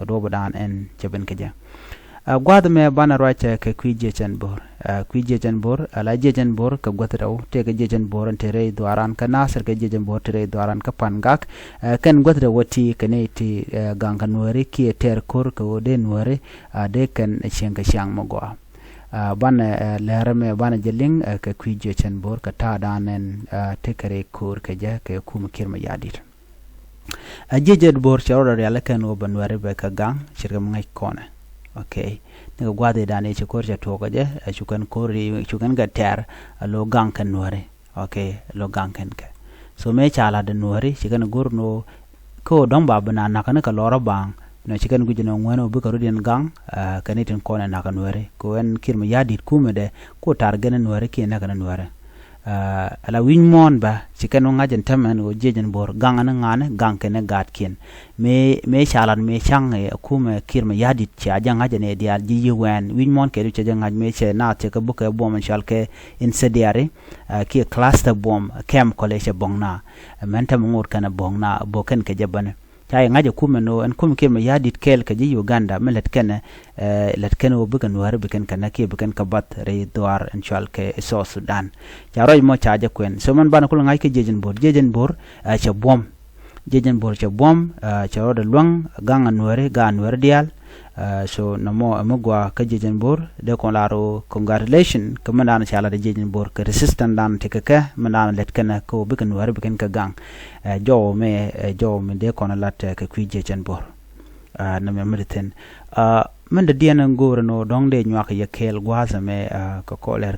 robo dan en cheben keja gwada me bana racha ke kwijechen bor ala jejen bor ka gwatadaw te ke jejen bor tere dwaran ka nasir ke jejen bor tere dwaran ka pangak kan gwatadaw wati kane ti gangan wari ki ter kor ko de nwari de kan shenga shang mogwa bana lerame bana jeling ke kwijechen bor ka ta danen te kare kor ke ja ke kuma kirma yadir jejen bor chawra yalla kan oban wari be ka gang shirga ngai kona okay nga gwade dane ci korja toga je chukan kori chukan ga ter lo gang kan nore okay lo gang kan ka so me chala de nore chikan gurno ko don ba bana nakana ka lora bang no chikan gujino ngono bu ka rudin gang kanitin kona naka nore ko en kirma yadit kumede ko targana nore ki naka nore ala winmon ba chikan ngajen tamen o jejen bor gangana ngane gankene gatkin me chalan me chang kuma kirma yadit cha janga jane dial ji wen winmon ke cha janga me che na te ka buka bom shalke incendiary ki cluster bomb kem college bongna mentam ngur kana bongna boken ke jabane tay ngaje kuma no en kuma kirma yadit kel ka ji Uganda melet kana let kana obukan war bukan kana ki bukan kabat re doar en shalke so Sudan jaroy mo chaja kwen so man bana kul ngai ke jejen bor cha bom jejen bor cha bom cha roda luang ganga nuare ga nuare dial so namo amugwa ka jejen bor de kon laro congratulation kamana chala de jejen bor ka resistant dan tikaka mana let kana ko bukan nuare bukan ka gang jo me de kon lat ka kwi jejen bor na me mediten men de diana ngoro no dong de nyak ya kel gwaza me ka ko ler